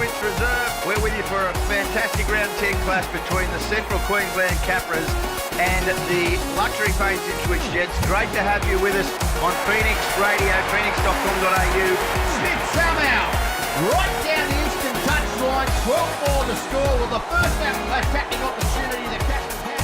Points Reserve. We're with you for a fantastic round 10 clash between the Central Queensland Capras and the Luxury Paints Ipswich Jets. Great to have you with us on Phoenix Radio, phoenix.com.au. Smith somehow right down the instant touchline, 12-4 the score. Well, the first attacking opportunity the Capras had.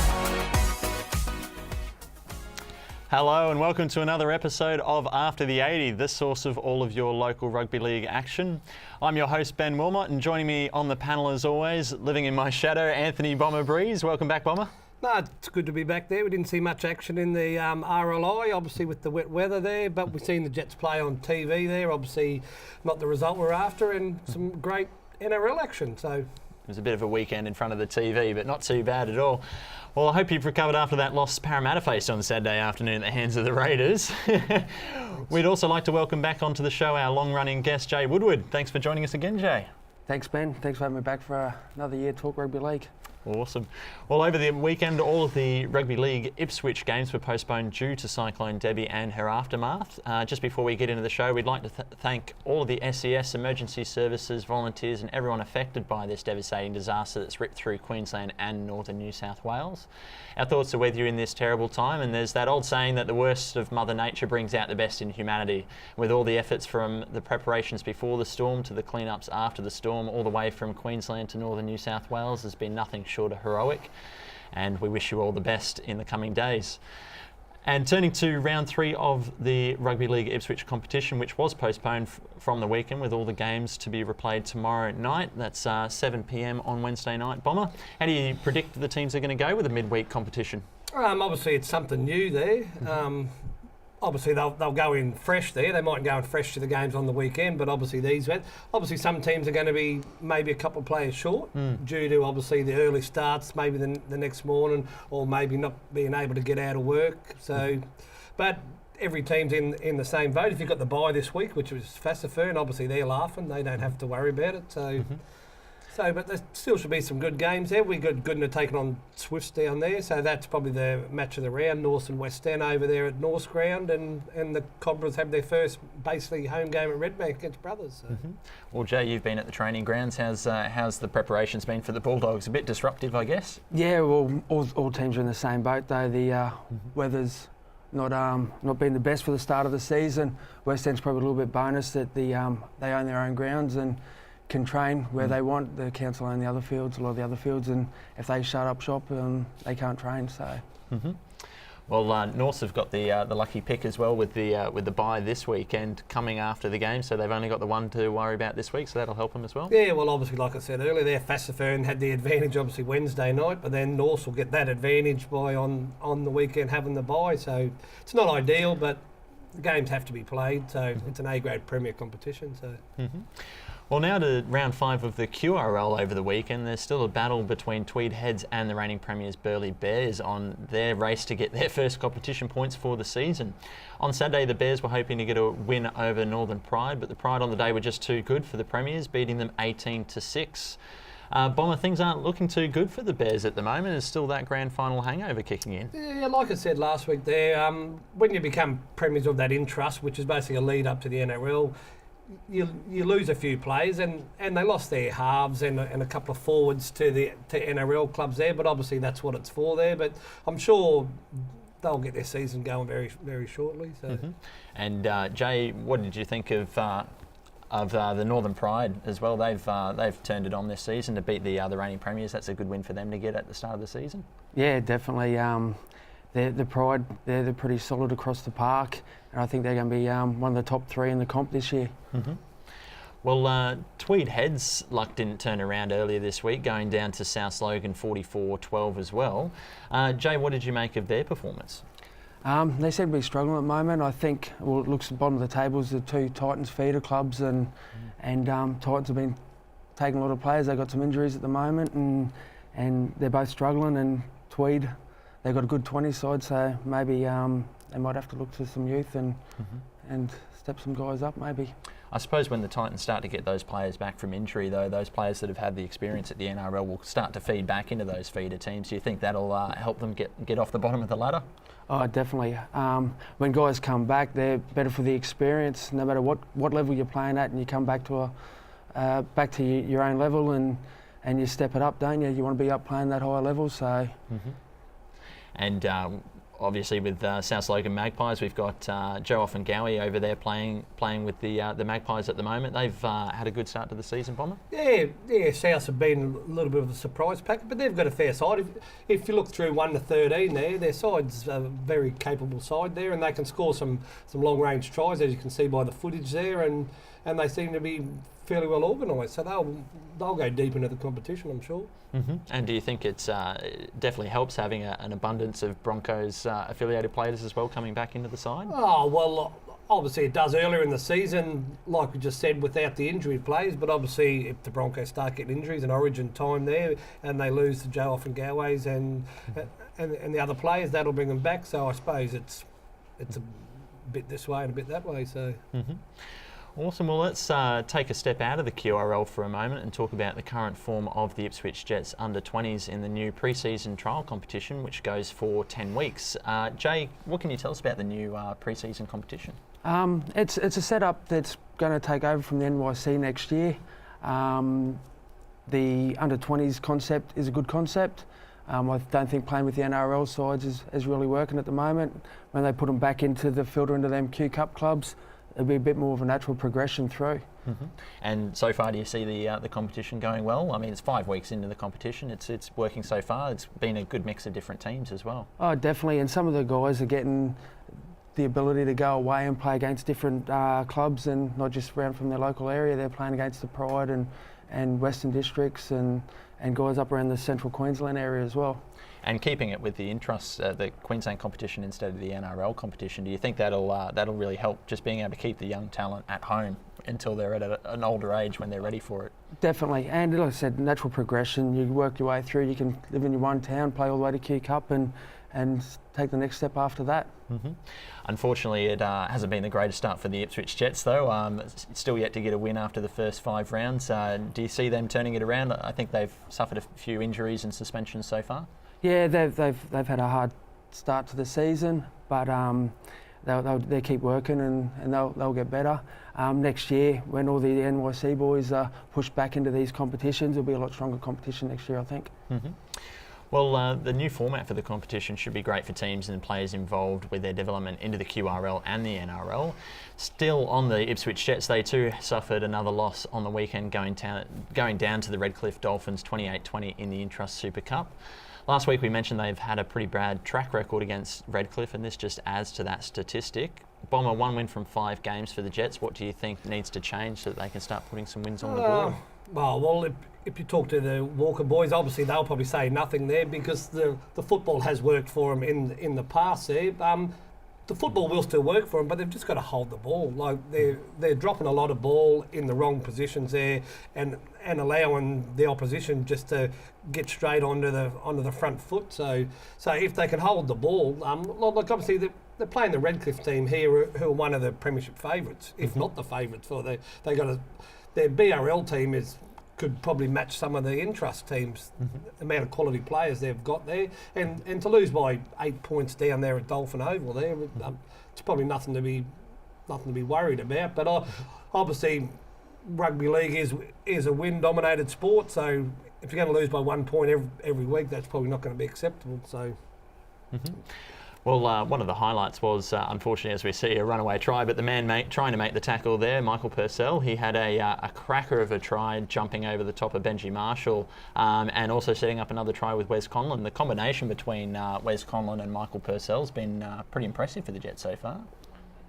Hello and welcome to another episode of After the 80, the source of all of your local rugby league action. I'm your host Ben Wilmot, and joining me on the panel as always, living in my shadow, Anthony Bomber Breeze. Welcome back, Bomber. No, it's good to be back there. We didn't see much action in the RLI, obviously with the wet weather there, but we've seen the Jets play on TV there, obviously not the result we're after, and some great NRL action. So it was a bit of a weekend in front of the TV, but not too bad at all. Well, I hope you've recovered after that loss Parramatta faced on Saturday afternoon at the hands of the Raiders. We'd also like to welcome back onto the show our long-running guest, Jae Woodward. Thanks for joining us again, Jae. Thanks, Ben. Thanks for having me back for another year Talk Rugby League. Awesome. Well, over the weekend, all of the Rugby League Ipswich games were postponed due to Cyclone Debbie and her aftermath. Just before we get into the show, we'd like to thank all of the SES, emergency services, volunteers and everyone affected by this devastating disaster that's ripped through Queensland and northern New South Wales. Our thoughts are with you in this terrible time, and there's that old saying that the worst of Mother Nature brings out the best in humanity. With all the efforts from the preparations before the storm to the cleanups after the storm, all the way from Queensland to northern New South Wales, has been nothing short of heroic, and we wish you all the best in the coming days. And turning to round 3 of the Rugby League Ipswich competition, which was postponed from the weekend with all the games to be replayed tomorrow night. That's 7 p.m. on Wednesday night. Bomber, how do you predict the teams are going to go with a midweek competition? obviously it's something new there. Obviously they'll go in fresh there. They might go in fresh to the games on the weekend, but obviously some teams are going to be maybe a couple of players short due to obviously the early starts, maybe the next morning, or maybe not being able to get out of work. So, but every team's in the same boat. If you've got the bye this week, which was Fassifern, obviously they're laughing. They don't have to worry about it. So. But there still should be some good games there. We got Goodna taking on Swifts down there, so that's probably the match of the round. North and Westend over there at North's ground, and the Cobras have their first basically home game at Redbank against Brothers. So. Well, Jay, you've been at the training grounds. How's the preparations been for the Bulldogs? A bit disruptive, I guess. Yeah, well, all teams are in the same boat though. The weather's not been the best for the start of the season. Westend's probably a little bit bonus that they own their own grounds and can train where they want. The council own a lot of the other fields, and if they shut up shop, they can't train. So. Well, Norths have got the lucky pick as well with the bye this weekend coming after the game, so they've only got the one to worry about this week, so that'll help them as well. Yeah, well, obviously, like I said earlier, their Fassifern had the advantage obviously Wednesday night, but then Norths will get that advantage by on the weekend having the bye. So it's not ideal, but the games have to be played, so it's an A-grade Premier competition. So. Well, now to round 5 of the QRL over the weekend. There's still a battle between Tweed Heads and the reigning premiers Burleigh Bears on their race to get their first competition points for the season. On Saturday, the Bears were hoping to get a win over Northern Pride, but the Pride on the day were just too good for the premiers, beating them 18-6. Bomber, things aren't looking too good for the Bears at the moment. There's still that grand final hangover kicking in. Yeah, like I said last week there, when you become premiers of that in-trust, which is basically a lead up to the NRL, you lose a few players, and they lost their halves and a couple of forwards to NRL clubs there, but obviously that's what it's for there. But I'm sure they'll get their season going very, very shortly. So. And Jay, what did you think of the Northern Pride as well? They've turned it on this season to beat the reigning premiers. That's a good win for them to get at the start of the season. Yeah, definitely. The Pride, they're pretty solid across the park, and I think they're going to be one of the top 3 in the comp this year. Well, Tweed Heads' luck didn't turn around earlier this week, going down to South Logan 44-12 as well. Jay, what did you make of their performance? They seem to be struggling at the moment. I think, well, it looks at the bottom of the tables, the 2 Titans feeder clubs, and Titans have been taking a lot of players. They've got some injuries at the moment, and they're both struggling, and Tweed, they've got a good 20 side, so maybe they might have to look to some youth and step some guys up maybe. I suppose when the Titans start to get those players back from injury, though, those players that have had the experience at the NRL will start to feed back into those feeder teams. Do you think that'll help them get off the bottom of the ladder? Oh, definitely. When guys come back, they're better for the experience. No matter what level you're playing at, and you come back to back to your own level and you step it up, don't you? You want to be up playing that higher level, so. And obviously with South Logan Magpies, we've got Joe Offengowie over there playing with the Magpies at the moment. They've had a good start to the season, Bomber. Yeah, South have been a little bit of a surprise packet, but they've got a fair side. If you look through 1 to 13 there, their side's a very capable side there, and they can score some long-range tries, as you can see by the footage there, and they seem to be fairly well organised, so they'll go deep into the competition, I'm sure. And do you think it definitely helps having an abundance of Broncos affiliated players as well coming back into the side? Oh, well, obviously it does earlier in the season, like we just said, without the injury players, but obviously if the Broncos start getting injuries and origin time there and they lose the Joe Offengowie's and the other players, that'll bring them back, so I suppose it's a bit this way and a bit that way, so... Awesome. Well, let's take a step out of the QRL for a moment and talk about the current form of the Ipswich Jets under-20s in the new pre-season trial competition, which goes for 10 weeks. Jay, what can you tell us about the new pre-season competition? It's a setup that's going to take over from the NYC next year. The under-20s concept is a good concept. I don't think playing with the NRL sides is really working at the moment. When they put them back into the filter into them Q Cup clubs, it'll be a bit more of a natural progression through. And so far, do you see the competition going well? I mean, it's 5 weeks into the competition. It's working so far. It's been a good mix of different teams as well. Oh, definitely. And some of the guys are getting the ability to go away and play against different clubs and not just around from their local area. They're playing against the Pride and Western districts and guys up around the central Queensland area as well. And keeping it with the Intrust, the Queensland competition instead of the NRL competition, do you think that'll really help just being able to keep the young talent at home until they're at an older age when they're ready for it? Definitely. And like I said, natural progression. You work your way through. You can live in your one town, play all the way to Q Cup and take the next step after that. Unfortunately, it hasn't been the greatest start for the Ipswich Jets, though. Still yet to get a win after the first 5 rounds. Do you see them turning it around? I think they've suffered a few injuries and suspensions so far. Yeah, they've had a hard start to the season, but they keep working and they'll get better. Next year, when all the NYC boys are pushed back into these competitions, it'll be a lot stronger competition next year, I think. Well, the new format for the competition should be great for teams and players involved with their development into the QRL and the NRL. Still on the Ipswich Jets, they too suffered another loss on the weekend, going down to the Redcliffe Dolphins 28-20 in the Intrust Super Cup. Last week we mentioned they've had a pretty bad track record against Redcliffe, and this just adds to that statistic. Bomber, 1 win from 5 games for the Jets. What do you think needs to change so that they can start putting some wins on the board? Well, if you talk to the Walker boys, obviously they'll probably say nothing there because the football has worked for them in the past there. The football will still work for them, but they've just got to hold the ball. Like they're dropping a lot of ball in the wrong positions there, and allowing the opposition just to get straight onto the front foot. So if they can hold the ball, like obviously they're playing the Redcliffe team here, who are one of the premiership favourites, if not the favourites. Their BRL team could probably match some of the Intrust teams, the amount of quality players they've got there, and to lose by 8 points down there at Dolphin Oval there, it's probably nothing to be worried about. But obviously, rugby league is a win-dominated sport, so if you're going to lose by 1 point every week, that's probably not going to be acceptable. So. Well, one of the highlights was, unfortunately, as we see, a runaway try, but the man trying to make the tackle there, Michael Purcell, he had a cracker of a try jumping over the top of Benji Marshall and also setting up another try with Wes Conlon. The combination between Wes Conlon and Michael Purcell has been pretty impressive for the Jets so far.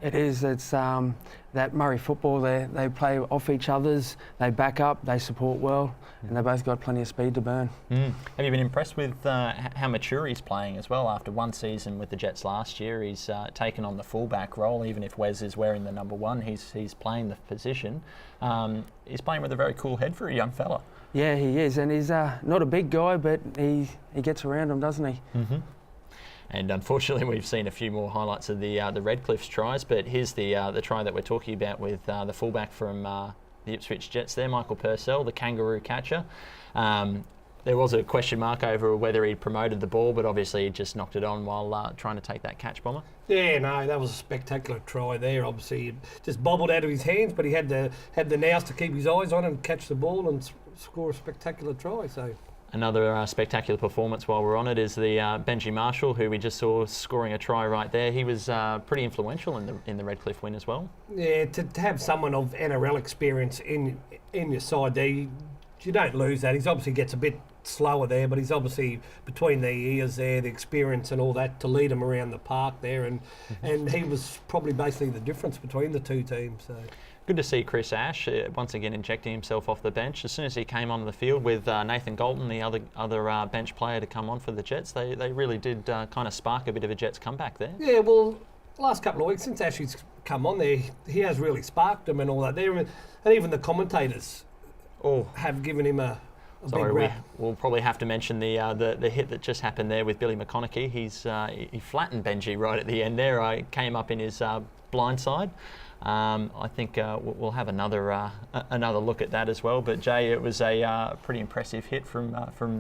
It is. It's that Murray football. They play off each other's. They back up. They support well, and they both got plenty of speed to burn. Have you been impressed with how mature he's playing as well? After 1 season with the Jets last year, he's taken on the fullback role. Even if Wes is wearing the number 1, he's playing the position. He's playing with a very cool head for a young fella. Yeah, he is, and he's not a big guy, but he gets around him, doesn't he? And unfortunately, we've seen a few more highlights of the Redcliffe's tries, but here's the try that we're talking about with the fullback from the Ipswich Jets there, Michael Purcell, the kangaroo catcher. There was a question mark over whether he'd promoted the ball, but obviously he just knocked it on while trying to take that catch, Bomber. Yeah, no, that was a spectacular try there. Obviously, it just bobbled out of his hands, but he had the nous to keep his eyes on and catch the ball and score a spectacular try. So another spectacular performance while we're on it is the Benji Marshall, who we just saw scoring a try right there. He was pretty influential in the Redcliffe win as well. Yeah, to have someone of NRL experience in your side there, you don't lose that. He obviously gets a bit slower there, but he's obviously between the ears there, the experience and all that to lead him around the park there, and he was probably basically the difference between the two teams. So. Good to see Chris Ash once again injecting himself off the bench. As soon as he came on the field with Nathan Galton, the other bench player, to come on for the Jets, they really did kind of spark a bit of a Jets comeback there. Yeah, well, last couple of weeks since Ash's come on there, he has really sparked them and all that there, and even the commentators have given him a big rap. We'll probably have to mention the hit that just happened there with Billy McConaughey. He flattened Benji right at the end there. I came up in his blind side. I think we'll have another look at that as well. But Jay, it was a pretty impressive hit from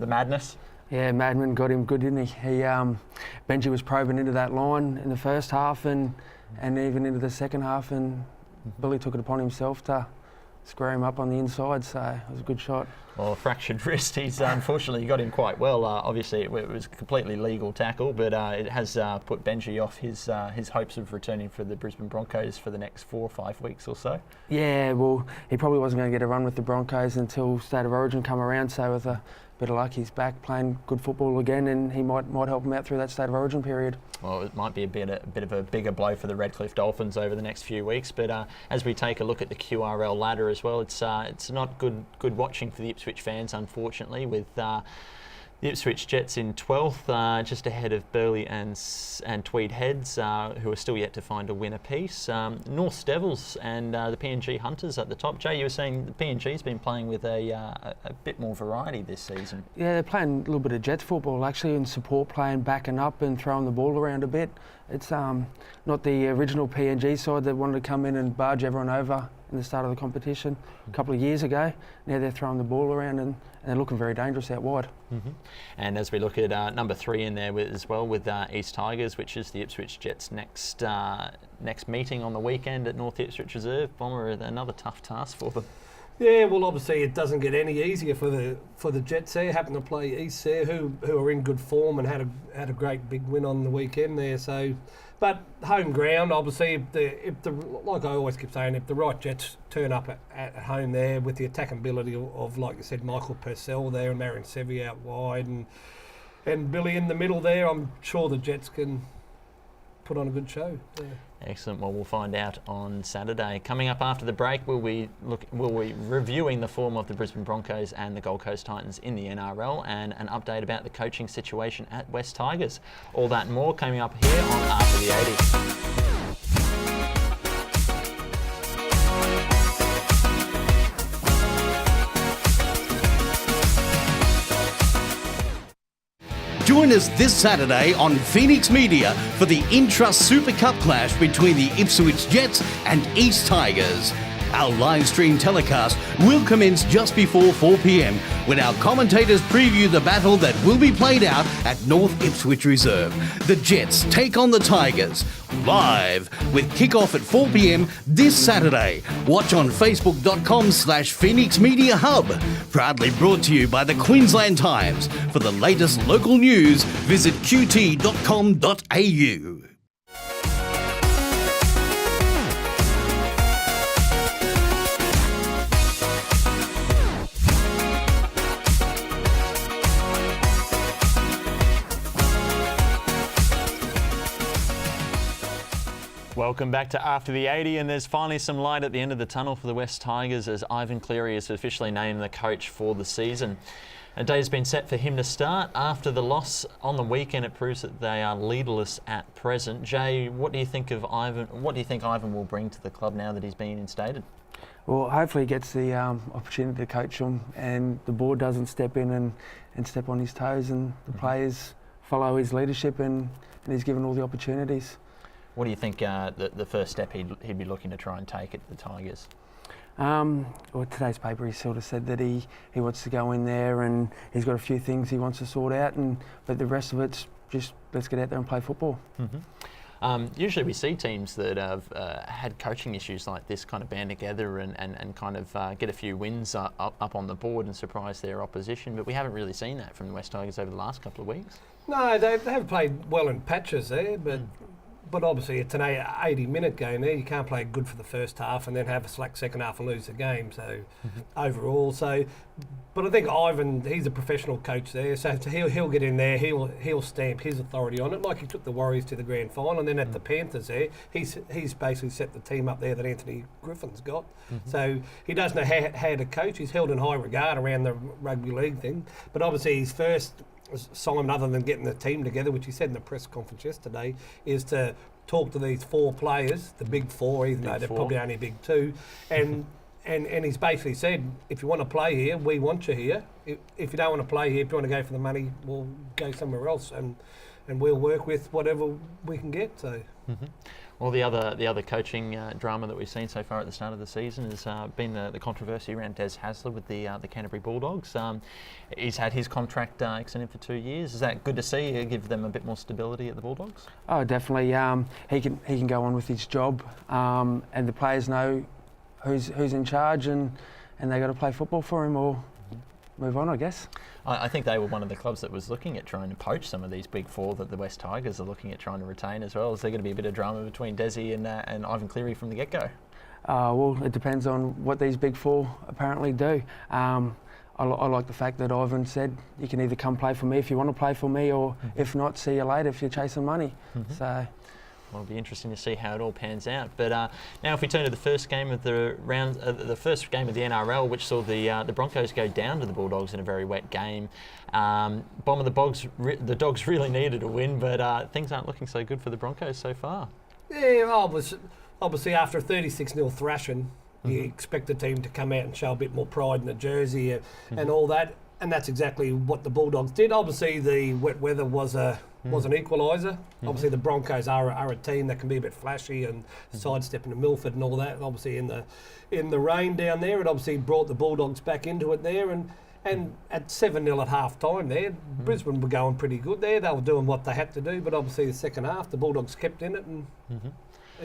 the Madness. Yeah, Madman got him good, didn't he? Benji was probing into that line in the first half and even into the second half, and Billy took it upon himself to square him up on the inside, so it was a good shot. Well, a fractured wrist. He's unfortunately got him quite well. Obviously, it was a completely legal tackle, but it has put Benji off his hopes of returning for the Brisbane Broncos for the next 4 or 5 weeks or so. Yeah, well, he probably wasn't going to get a run with the Broncos until State of Origin come around, so with a bit of luck, he's back playing good football again, and he might help him out through that State of Origin period. Well, it might be a bit of a bigger blow for the Redcliffe Dolphins over the next few weeks, but as we take a look at the QRL ladder as well, it's not good watching for the Ipswich fans, unfortunately, with the Ipswich Jets in 12th, just ahead of Burleigh and Tweed Heads, who are still yet to find a win apiece. North Devils and the PNG Hunters at the top. Jay, you were saying the PNG's been playing with a bit more variety this season. Yeah, they're playing a little bit of Jets football actually, and support playing, backing up and throwing the ball around a bit. It's not the original PNG side that wanted to come in and barge everyone over in the start of the competition a couple of years ago. Now they're throwing the ball around and they're looking very dangerous out wide. Mm-hmm. And as we look at number 3 in there as well with East Tigers, which is the Ipswich Jets' next meeting on the weekend at North Ipswich Reserve. Bomber, another tough task for them. Yeah, well, obviously it doesn't get any easier for the Jets there. Happen to play East there, who are in good form and had a great big win on the weekend there. So, but home ground, obviously, if the like I always keep saying, if the right Jets turn up at home there with the attacking ability of like you said, Michael Purcell there and Marion Sevi out wide and Billy in the middle there, I'm sure the Jets can put on a good show. Yeah. Excellent. Well, we'll find out on Saturday. Coming up after the break, we'll be reviewing the form of the Brisbane Broncos and the Gold Coast Titans in the NRL, and an update about the coaching situation at West Tigers. All that and more coming up here on After the 80. Join us this Saturday on Phoenix Media for the Intrust Super Cup clash between the Ipswich Jets and East Tigers. Our live stream telecast will commence just before 4 p.m. when our commentators preview the battle that will be played out at North Ipswich Reserve. The Jets take on the Tigers live with kickoff at 4 p.m. this Saturday. Watch on facebook.com/Phoenix Media Hub. Proudly brought to you by the Queensland Times. For the latest local news, visit qt.com.au. Welcome back to After the 80, and there's finally some light at the end of the tunnel for the West Tigers as Ivan Cleary is officially named the coach for the season. A day's been set for him to start. After the loss on the weekend, it proves that they are leaderless at present. Jay, what do you think of Ivan? What do you think Ivan will bring to the club now that he's been instated? Well, hopefully he gets the opportunity to coach them, and the board doesn't step in and step on his toes, and the players follow his leadership, and he's given all the opportunities. What do you think the first step he'd be looking to try and take at the Tigers? Well, today's paper he sort of said that he wants to go in there and he's got a few things he wants to sort out, but the rest of it's just let's get out there and play football. Mm-hmm. Usually we see teams that have had coaching issues like this kind of band together and kind of get a few wins up on the board and surprise their opposition, but we haven't really seen that from the West Tigers over the last couple of weeks. No, they have played well in patches there, but obviously it's an 80-minute game there. You can't play good for the first half and then have a slack second half and lose the game. So overall, but I think Ivan, he's a professional coach there, so he'll get in there. He'll stamp his authority on it, like he took the Warriors to the grand final, and then at the Panthers there, he's basically set the team up there that Anthony Griffin's got. So he does know how to coach. He's held in high regard around the rugby league thing, but obviously his first assignment, other than getting the team together, which he said in the press conference yesterday, is to talk to these 4 players, the big 4, even though they're probably only big 2, and he's basically said, if you want to play here, we want you here. If you don't want to play here, if you want to go for the money, we'll go somewhere else, and we'll work with whatever we can get. So. Well, the other coaching drama that we've seen so far at the start of the season has been the controversy around Des Hasler with the Canterbury Bulldogs. He's had his contract extended for 2 years. Is that good to see? Give them a bit more stability at the Bulldogs? Oh, definitely. He can go on with his job, and the players know who's in charge, and they got to play football for him or move on, I guess. I think they were one of the clubs that was looking at trying to poach some of these big 4 that the West Tigers are looking at trying to retain as well. Is there going to be a bit of drama between Desi and Ivan Cleary from the get-go? Well, it depends on what these big 4 apparently do. I like the fact that Ivan said, you can either come play for me if you want to play for me, or if not, see you later if you're chasing money. So. Well, it'll be interesting to see how it all pans out. But now, if we turn to the first game of the round, the first game of the NRL, which saw the Broncos go down to the Bulldogs in a very wet game. Bomber, the Dogs really needed a win, but things aren't looking so good for the Broncos so far. Yeah, obviously after a 36-0 thrashing, you expect the team to come out and show a bit more pride in the jersey and all that, and that's exactly what the Bulldogs did. Obviously, the wet weather was an equaliser. Obviously, the Broncos are a team that can be a bit flashy and sidestepping to Milford and all that. And obviously, in the rain down there, it obviously brought the Bulldogs back into it there. And at 7-0 at half time there, Brisbane were going pretty good there. They were doing what they had to do, but obviously the second half, the Bulldogs kept in it and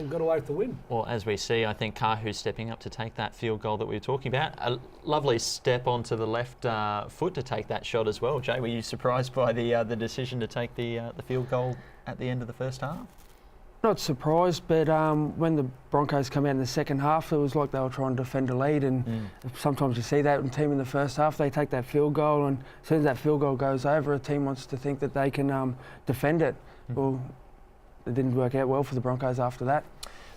got away with the win. Well, as we see, I think Kahu's stepping up to take that field goal that we were talking about. A lovely step onto the left foot to take that shot as well. Jay, were you surprised by the decision to take the field goal at the end of the first half? Not surprised, but when the Broncos come out in the second half, it was like they were trying to defend a lead, and sometimes you see that in a team in the first half, they take that field goal, and as soon as that field goal goes over, a team wants to think that they can defend it. Well, it didn't work out well for the Broncos after that.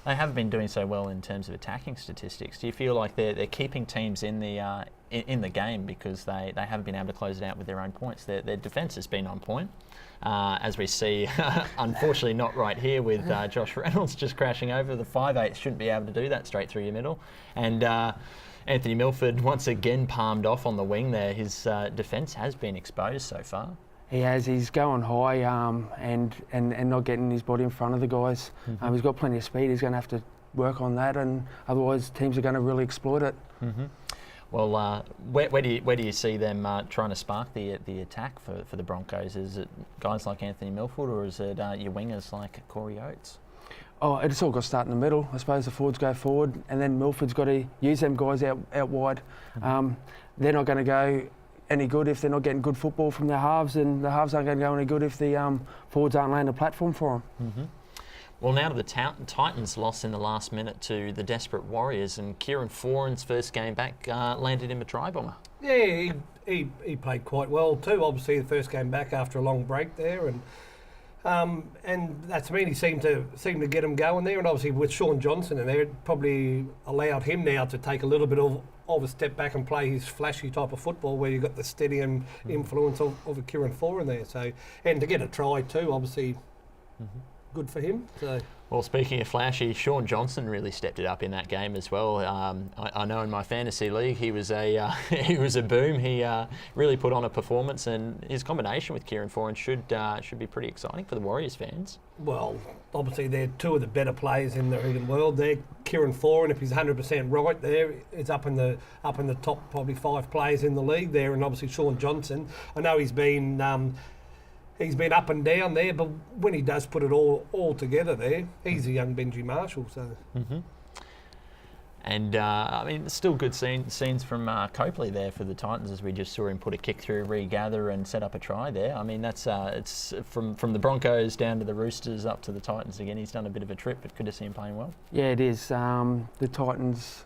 They haven't been doing so well in terms of attacking statistics. Do you feel like they're keeping teams in the game because they haven't been able to close it out with their own points? Their defence has been on point. As we see, unfortunately not right here with Josh Reynolds just crashing over. The 5'8" shouldn't be able to do that straight through your middle. And Anthony Milford once again palmed off on the wing there. His defence has been exposed so far. He has. He's going high and not getting his body in front of the guys. He's got plenty of speed. He's going to have to work on that, and otherwise teams are going to really exploit it. Well, where do you see them trying to spark the attack for the Broncos? Is it guys like Anthony Milford, or is it your wingers like Corey Oates? Oh, it's all got to start in the middle. I suppose the forwards go forward, and then Milford's got to use them guys out wide. They're not going to go any good if they're not getting good football from their halves, and the halves aren't going to go any good if the forwards aren't laying a platform for them. Well, now to the Titans' loss in the last minute to the desperate Warriors, and Kieran Foran's first game back landed him a try bomber. Yeah, he played quite well too. Obviously, the first game back after a long break there, and that's he seemed to get him going there. And obviously, with Sean Johnson in there, it probably allowed him now to take a little bit of a step back and play his flashy type of football, where you've got the steady influence of a Kieran Foran there. So, and to get a try too, obviously. Good for him. So. Well, speaking of flashy, Sean Johnson really stepped it up in that game as well. I know in my fantasy league he was a boom. He really put on a performance, and his combination with Kieran Foran should be pretty exciting for the Warriors fans. Well, obviously they're two of the better players in the world. They're Kieran Foran, if he's 100% right, there is up in the top probably 5 players in the league there, and obviously Sean Johnson. I know he's been. he's been up and down there, but when he does put it all together there, he's a young Benji Marshall. So. And I mean, still good scenes from Copley there for the Titans, as we just saw him put a kick through, regather, and set up a try there. I mean, that's it's from the Broncos down to the Roosters up to the Titans again. He's done a bit of a trip, but good to see him playing well. Yeah, it is. The Titans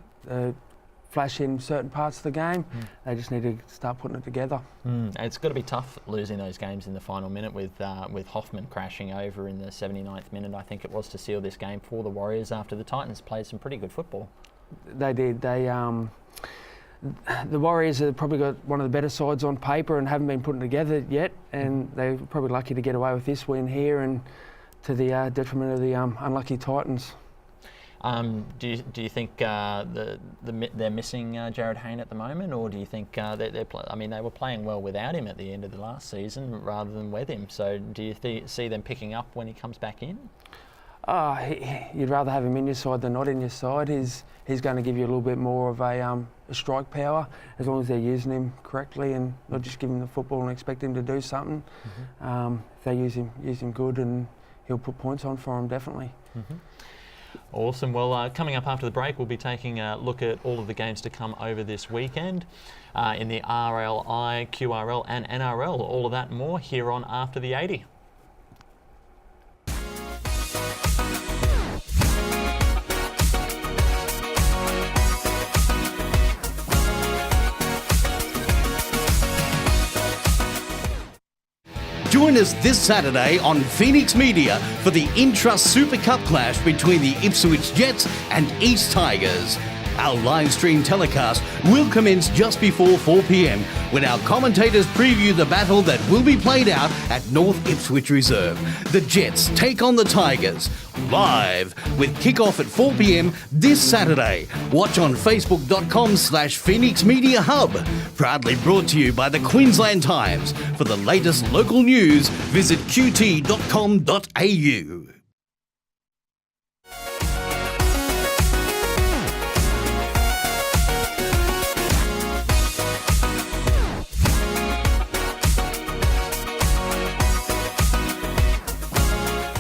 flash in certain parts of the game. They just need to start putting it together. And it's got to be tough losing those games in the final minute with Hoffman crashing over in the 79th minute, I think it was, to seal this game for the Warriors after the Titans played some pretty good football. They did. The Warriors have probably got one of the better sides on paper and haven't been putting together yet, and they're probably lucky to get away with this win here, and to the detriment of the unlucky Titans. Do you think they're missing Jared Hayne at the moment, or do you think they were playing well without him at the end of the last season rather than with him? So do you see them picking up when he comes back in? You'd rather have him in your side than not in your side. He's going to give you a little bit more of a strike power, as long as they're using him correctly and not just giving him the football and expect him to do something. If they use him good, and he'll put points on for them, definitely. Awesome. Well, coming up after the break, we'll be taking a look at all of the games to come over this weekend in the RLI, QRL and NRL. All of that and more here on After the 80. Join us this Saturday on Phoenix Media for the Intrust Super Cup clash between the Ipswich Jets and East Tigers. Our live stream telecast will commence just before 4 p.m. when our commentators preview the battle that will be played out at North Ipswich Reserve. The Jets take on the Tigers live with kickoff at 4 p.m. this Saturday. Watch on facebook.com/Phoenix Media Hub. Proudly brought to you by the Queensland Times. For the latest local news, visit qt.com.au.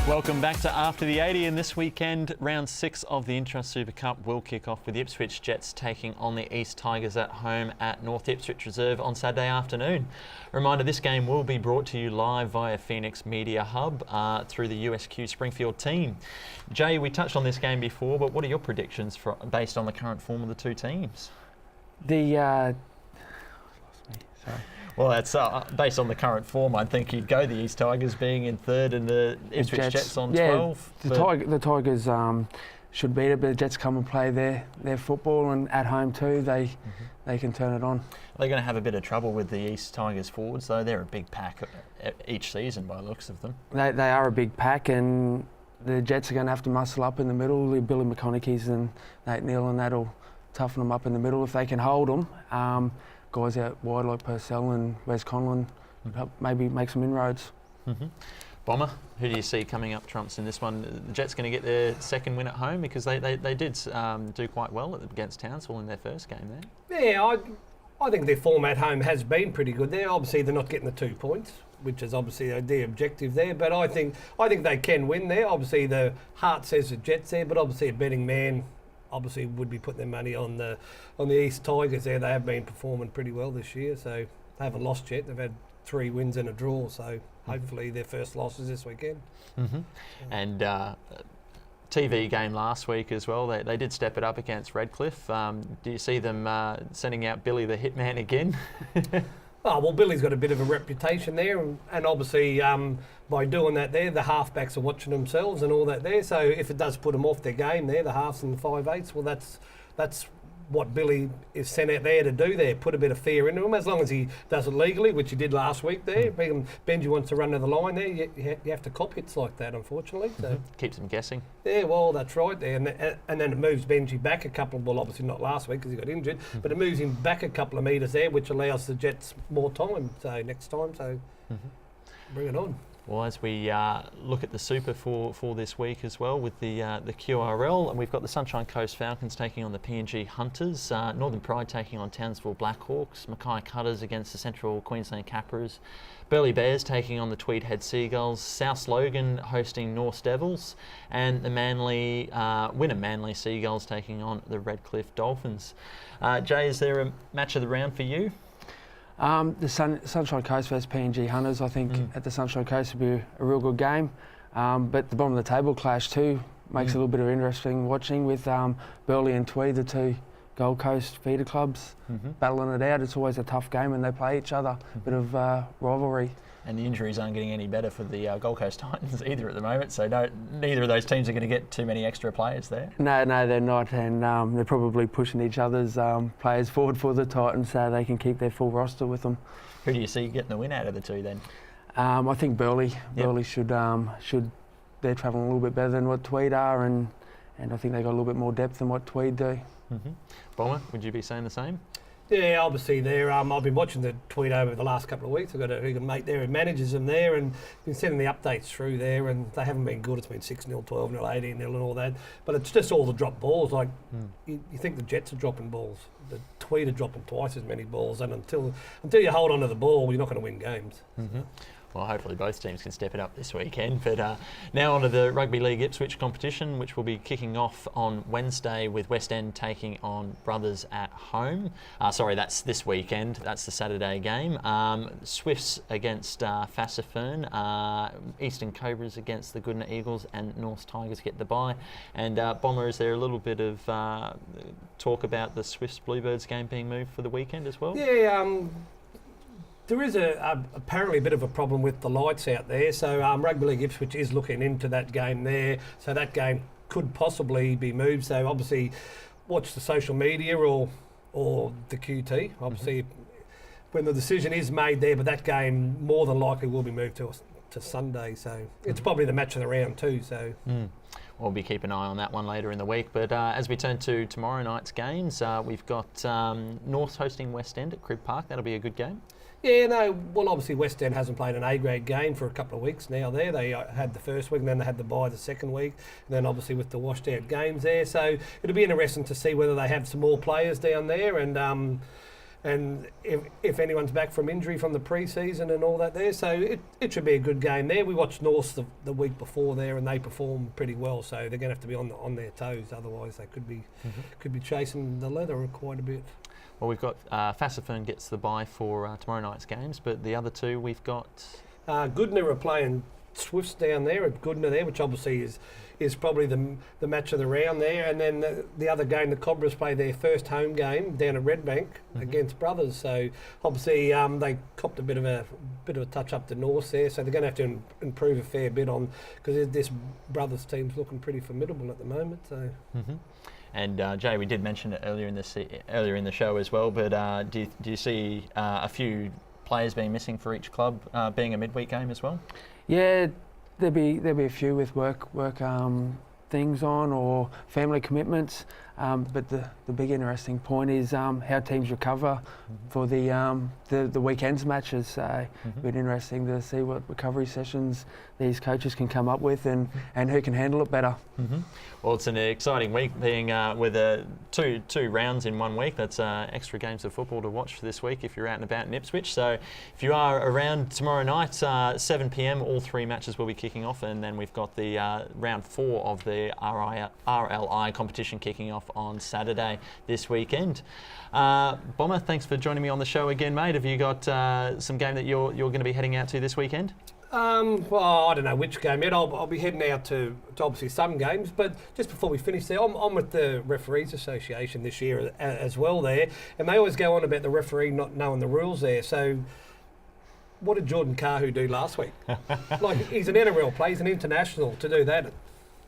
Welcome back to After the 80, and this weekend, round 6 of the Intrust Super Cup will kick off with the Ipswich Jets taking on the East Tigers at home at North Ipswich Reserve on Saturday afternoon. A reminder, this game will be brought to you live via Phoenix Media Hub through the USQ Springfield team. Jay, we touched on this game before, but what are your predictions based on the current form of the two teams? Well, that's based on the current form. I think you'd go the East Tigers being in third and the Ipswich Jets on 12. The Tigers should beat it, but the Jets come and play their football, and at home too, they can turn it on. They're going to have a bit of trouble with the East Tigers forwards, though. They're a big pack each season by the looks of them. They are a big pack, and the Jets are going to have to muscle up in the middle. Billy McConaughey's and Nate Neal, and that'll toughen them up in the middle if they can hold them. Guys out wide like Purcell and Wes Conlon maybe make some inroads. Bomber, who do you see coming up trumps in this one? The Jets going to get their second win at home, because they did do quite well against Townsville in their first game there. Yeah, I think their form at home has been pretty good there. Obviously, they're not getting the 2 points, which is obviously their objective there. But I think they can win there. Obviously, the heart says the Jets there, but obviously a betting man obviously would be putting their money on the East Tigers there. They have been performing pretty well this year, so they haven't lost yet. They've had 3 wins and a draw, so hopefully their first loss is this weekend. And TV game last week as well. They did step it up against Redcliffe. Do you see them sending out Billy the Hitman again? Oh, well, Billy's got a bit of a reputation there, and obviously by doing that there, the halfbacks are watching themselves and all that there. So if it does put them off their game there, the halves and the 5/8s, well, that's what Billy is sent out there to do there, put a bit of fear into him, as long as he does it legally, which he did last week there. Benji wants to run to the line there, you have to cop hits like that, unfortunately. So keeps him guessing. Yeah, well, that's right there. And then it moves Benji back a couple, well, obviously not last week because he got injured, but it moves him back a couple of metres there, which allows the Jets more time, so next time, so bring it on. Well, as we look at the Super for this week as well with the QRL, and we've got the Sunshine Coast Falcons taking on the PNG Hunters, Northern Pride taking on Townsville Blackhawks, Mackay Cutters against the Central Queensland Capras, Burleigh Bears taking on the Tweed Head Seagulls, South Logan hosting North Devils, and the Wynnum Manly Seagulls taking on the Redcliffe Dolphins. Jay, is there a match of the round for you? The Sunshine Coast versus PNG Hunters, I think at the Sunshine Coast would be a real good game. But the bottom of the table clash too makes it a little bit of interesting watching with Burleigh and Tweed, the two Gold Coast feeder clubs, battling it out. It's always a tough game when they play each other, bit of rivalry. And the injuries aren't getting any better for the Gold Coast Titans either at the moment, so neither of those teams are going to get too many extra players there. No, they're not, and they're probably pushing each other's players forward for the Titans so they can keep their full roster with them. Who do you see getting the win out of the two then? I think Burleigh. Yep. Burleigh should they're travelling a little bit better than what Tweed are, and I think they got a little bit more depth than what Tweed do. Bomber, would you be saying the same? Yeah, obviously there. I've been watching the Tweed over the last couple of weeks. I've got a good mate there who manages them there, and been sending the updates through there, and they haven't been good. It's been 6-0, 12-0, 18-0 and all that. But it's just all the drop balls. Like you think the Jets are dropping balls. The Tweed are dropping twice as many balls, and until you hold on to the ball, you're not going to win games. Well, hopefully both teams can step it up this weekend. But now on to the Rugby League Ipswich competition, which will be kicking off on Wednesday with Westend taking on Brothers at home. Sorry, that's this weekend. That's the Saturday game. Swifts against Fassifern, Eastern Cobras against the Goodna Eagles, and North Tigers get the bye. And Bomber, is there a little bit of talk about the Swifts Bluebirds game being moved for the weekend as well? Yeah, there is apparently a bit of a problem with the lights out there, so Rugby League Ipswich is looking into that game there, so that game could possibly be moved. So obviously watch the social media or the QT, obviously when the decision is made there, but that game more than likely will be moved to Sunday, so it's probably the match of the round too. So we'll be keeping an eye on that one later in the week. But as we turn to tomorrow night's games, we've got North hosting Westend at Crib Park. That'll be a good game. Yeah, no, well, obviously West End hasn't played an A-grade game for a couple of weeks now there. They had the first week, and then they had the bye the second week, and then obviously with the washed-out games there. So it'll be interesting to see whether they have some more players down there, and if anyone's back from injury from the pre-season and all that there. So it should be a good game there. We watched North the week before there, and they performed pretty well, so they're going to have to be on their toes, otherwise they could be chasing the leather quite a bit. Well, we've got Fassifern gets the bye for tomorrow night's games, but the other two we've got... Goodna are playing Swifts down there at Goodna there, which obviously is probably the match of the round there. And then the other game, the Cobras play their first home game down at Redbank against Brothers. So obviously they copped a bit of a touch up to North there, so they're going to have to improve a fair bit on, because this Brothers team's looking pretty formidable at the moment. So. And Jay, we did mention it earlier in the show as well, but do you see a few players being missing for each club being a midweek game as well? Yeah, there'll be a few with work things on or family commitments. But the big interesting point is how teams recover for the weekend's matches. So it'll be interesting to see what recovery sessions these coaches can come up with and who can handle it better. Well, it's an exciting week being with two rounds in 1 week. That's extra games of football to watch for this week if you're out and about in Ipswich. So if you are around tomorrow night, 7 p.m, all three matches will be kicking off, and then we've got the round 4 of the RLI competition kicking off on Saturday this weekend. Bomber, thanks for joining me on the show again, mate. Have you got some game that you're going to be heading out to this weekend? Well, I don't know which game yet. I'll be heading out to obviously some games, but just before we finish there, I'm with the Referees Association this year as well there, and they always go on about the referee not knowing the rules there. So what did Jordan Kahu do last week? Like, he's an NRL player, he's an international, to do that.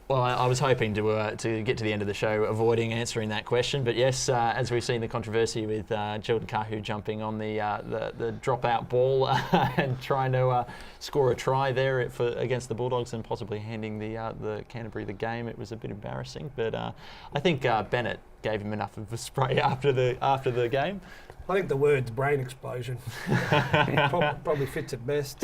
Well, I was hoping to get to the end of the show avoiding answering that question, but yes, as we've seen the controversy with Jordan Kahu jumping on the dropout ball and trying to score a try there against the Bulldogs and possibly handing the Canterbury the game, it was a bit embarrassing. But I think Bennett gave him enough of a spray after the game. I think the word's brain explosion. Probably fits it best.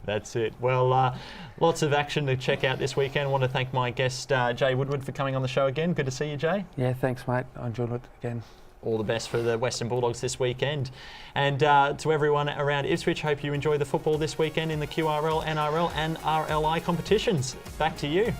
That's it. Well, lots of action to check out this weekend. I want to thank my guest, Jae Woodward, for coming on the show again. Good to see you, Jae. Yeah, thanks, mate. I enjoyed it again. All the best for the Western Bulldogs this weekend. And to everyone around Ipswich, hope you enjoy the football this weekend in the QRL, NRL and RLI competitions. Back to you.